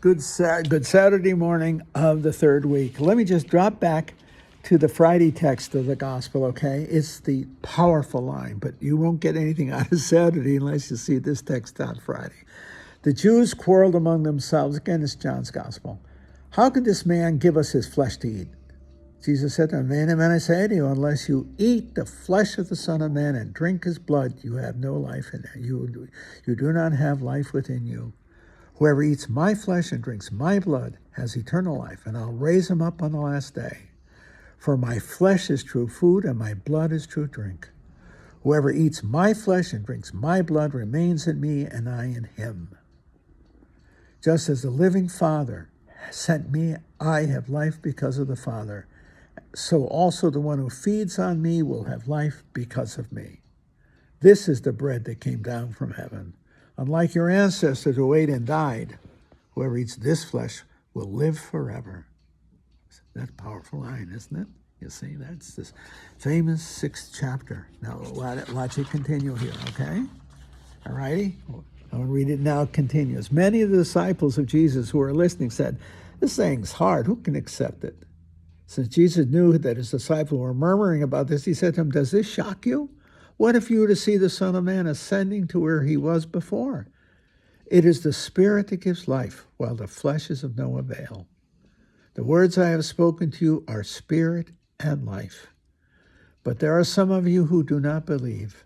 Good Saturday morning of the third week. Let me just drop back to the Friday text of the gospel, okay? It's the powerful line, but you won't get anything out of Saturday unless you see this text on Friday. The Jews quarreled among themselves. Again, it's John's gospel. How could this man give us his flesh to eat? Jesus said to him, Amen, amen, I say to you, unless you eat the flesh of the Son of Man and drink his blood, you have no life in you. You do not have life within you. Whoever eats my flesh and drinks my blood has eternal life, and I'll raise him up on the last day. For my flesh is true food, and my blood is true drink. Whoever eats my flesh and drinks my blood remains in me, and I in him. Just as the living Father sent me, I have life because of the Father. So also the one who feeds on me will have life because of me. This is the bread that came down from heaven. Unlike your ancestors who ate and died, whoever eats this flesh will live forever. That's a powerful line, isn't it? You see, that's this famous 6th chapter. Now, watch it continue here, okay? All righty? I'll read it now. It continues. Many of the disciples of Jesus who were listening said, this saying's hard. Who can accept it? Since Jesus knew that his disciples were murmuring about this, he said to them, does this shock you? What if you were to see the Son of Man ascending to where he was before? It is the Spirit that gives life, while the flesh is of no avail. The words I have spoken to you are spirit and life. But there are some of you who do not believe.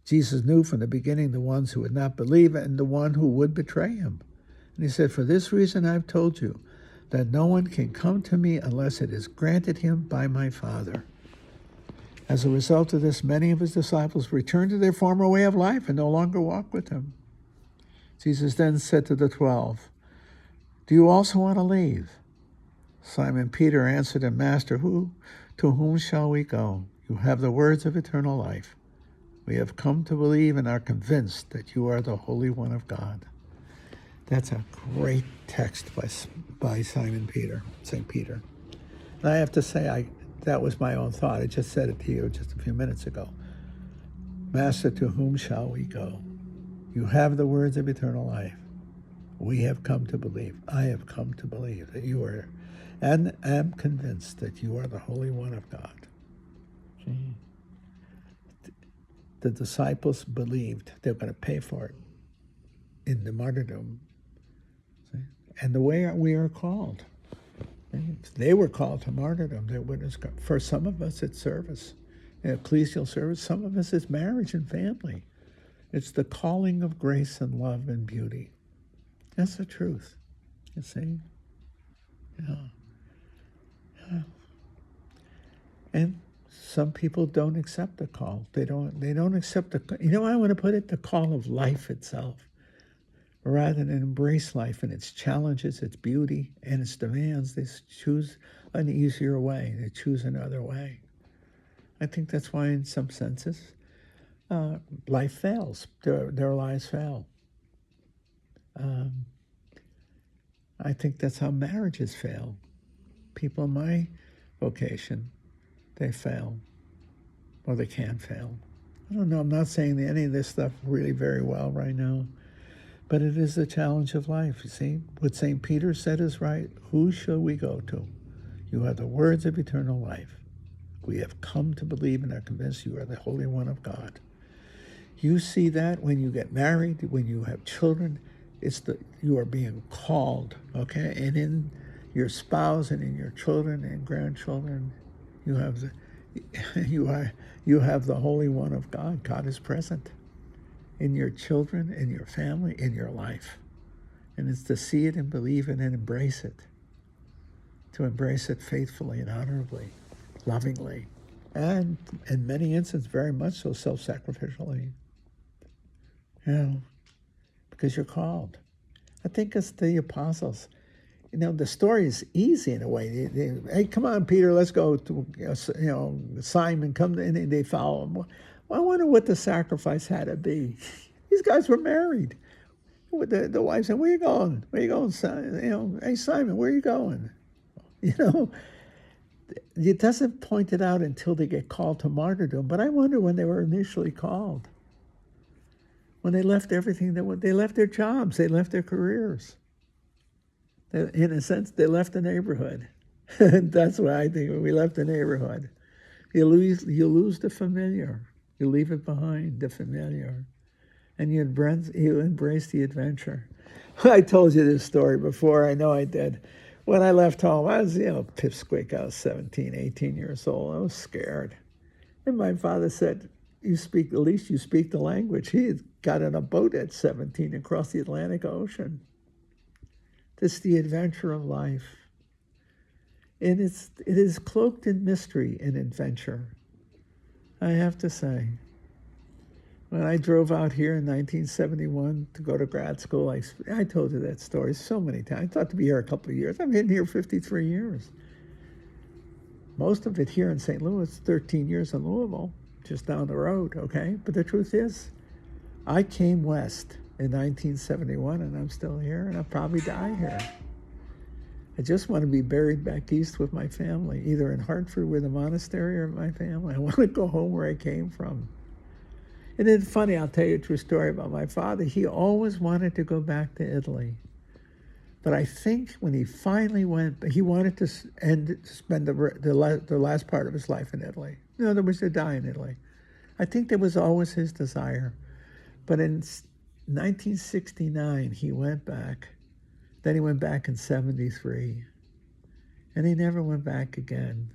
Jesus knew from the beginning the ones who would not believe and the one who would betray him. And he said, for this reason I've told you, that no one can come to me unless it is granted him by my Father. As a result of this, many of his disciples returned to their former way of life and no longer walked with him. Jesus then said to the 12, do you also want to leave? Simon Peter answered him, Master, to whom shall we go? You have the words of eternal life. We have come to believe and are convinced that you are the Holy One of God. That's a great text by Simon Peter, St. Peter. And I have to say, that was my own thought. I just said it to you just a few minutes ago. Master, to whom shall we go? You have the words of eternal life. We have come to believe. I have come to believe that you are, and am convinced that you are the Holy One of God. Gee. The disciples believed they were going to pay for it in the martyrdom. See? And the way we are called. They were called to martyrdom. For some of us, it's service, ecclesial service. Some of us, it's marriage and family. It's the calling of grace and love and beauty. That's the truth. You see? Yeah. And some people don't accept the call. They don't accept the, I want to put it, the call of life itself. Rather than embrace life and its challenges, its beauty, and its demands, they choose an easier way. They choose another way. I think that's why, in some senses, life fails. Their lives fail. I think that's how marriages fail. People in my vocation, they fail, or they can fail. I don't know. I'm not saying any of this stuff really very well right now. But it is the challenge of life, you see. What St. Peter said is right. Who shall we go to? You are the words of eternal life. We have come to believe and are convinced you are the Holy One of God. You see that when you get married, when you have children, you are being called, okay? And in your spouse and in your children and grandchildren, you have the Holy One of God. God is present in your children, in your family, in your life. And it's to see it and believe it and embrace it. To embrace it faithfully and honorably, lovingly, and in many instances, very much so self-sacrificially. Because you're called. I think it's the apostles. The story is easy in a way. Hey, come on, Peter, let's go to, Simon, come, and they follow him. I wonder what the sacrifice had to be. These guys were married. The wife said, where are you going? Where are you going, son? Hey, Simon, where are you going? It doesn't point it out until they get called to martyrdom, but I wonder when they were initially called. When they left everything, they left their jobs, they left their careers. In a sense, they left the neighborhood. That's why I think when we left the neighborhood. You lose the familiar. You leave it behind, the familiar. And you embrace the adventure. I told you this story before. I know I did. When I left home, I was, pipsqueak. I was 17, 18 years old. I was scared. And my father said, at least you speak the language. He had got on a boat at 17 across the Atlantic Ocean. This is the adventure of life. And it is cloaked in mystery and adventure. I have to say, when I drove out here in 1971 to go to grad school, I told you that story so many times. I thought to be here a couple of years. I've been here 53 years. Most of it here in St. Louis, 13 years in Louisville, just down the road, okay? But the truth is, I came west in 1971, and I'm still here, and I'll probably die here. I just want to be buried back east with my family, either in Hartford with a monastery or my family. I want to go home where I came from. And it's funny, I'll tell you a true story about my father. He always wanted to go back to Italy. But I think when he finally went, he wanted to spend the last part of his life in Italy. In other words, to die in Italy. I think that was always his desire. But in 1969, he went back. Then he went back in 73. And he never went back again.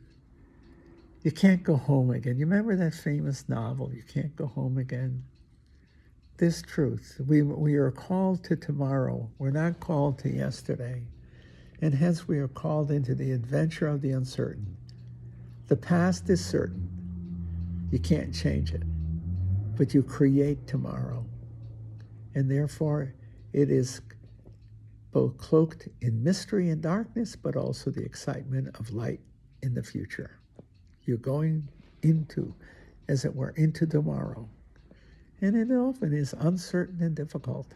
You can't go home again. You remember that famous novel, You Can't Go Home Again? This truth, we are called to tomorrow. We're not called to yesterday. And hence we are called into the adventure of the uncertain. The past is certain. You can't change it. But you create tomorrow. And therefore, it is both cloaked in mystery and darkness, but also the excitement of light in the future. You're going into, as it were, into tomorrow. And it often is uncertain and difficult.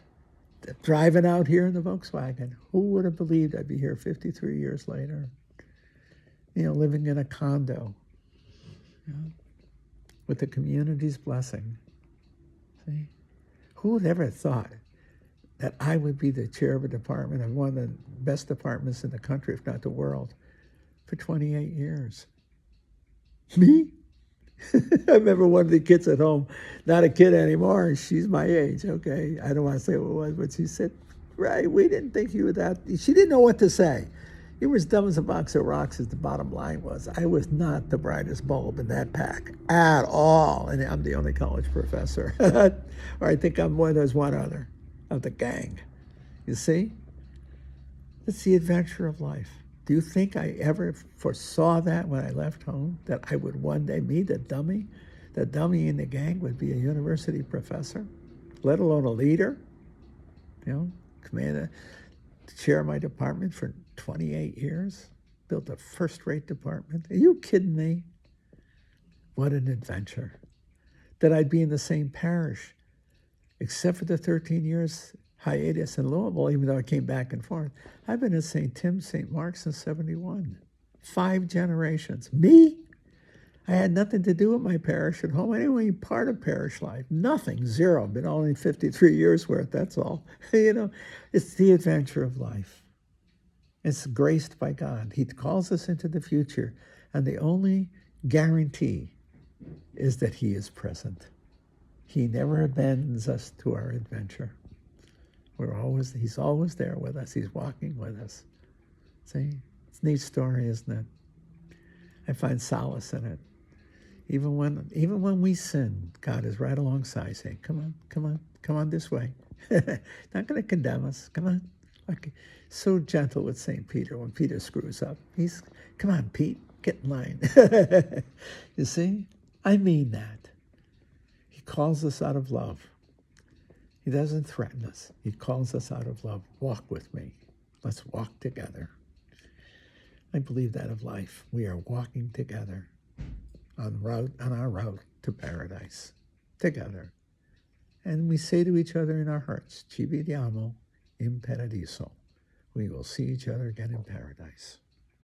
Driving out here in the Volkswagen, who would have believed I'd be here 53 years later? Living in a condo, with the community's blessing. See? Who would ever thought that I would be the chair of a department of one of the best departments in the country, if not the world, for 28 years? Me? I remember one of the kids at home, not a kid anymore, she's my age, okay? I don't want to say what it was, but she said, right, we didn't think you were that. She didn't know what to say. You were as dumb as a box of rocks, as the bottom line was. I was not the brightest bulb in that pack at all. And I'm the only college professor. Or I think there's one other of the gang. You see? It's the adventure of life. Do you think I ever foresaw that when I left home, that I would one day, me, the dummy in the gang, would be a university professor, let alone a leader, commander, chair of my department for 28 years, built a first-rate department. Are you kidding me? What an adventure. That I'd be in the same parish, except for the 13 years hiatus in Louisville, even though I came back and forth. I've been in St. Tim, St. Mark since 71. 5 generations. Me? I had nothing to do with my parish at home. I didn't even part of parish life. Nothing. Zero. Been only 53 years worth, that's all. It's the adventure of life. It's graced by God. He calls us into the future, and the only guarantee is that He is present. He never abandons us to our adventure. He's always there with us. He's walking with us. See? It's a neat story, isn't it? I find solace in it. Even when we sin, God is right alongside saying, come on this way. Not going to condemn us. Come on. Like, so gentle with St. Peter when Peter screws up. Come on, Pete, get in line. You see? I mean that. He calls us out of love. He doesn't threaten us. He calls us out of love. Walk with me. Let's walk together. I believe that of life. We are walking together on our route to paradise, together. And we say to each other in our hearts, Ci vediamo in paradiso. We will see each other again in paradise.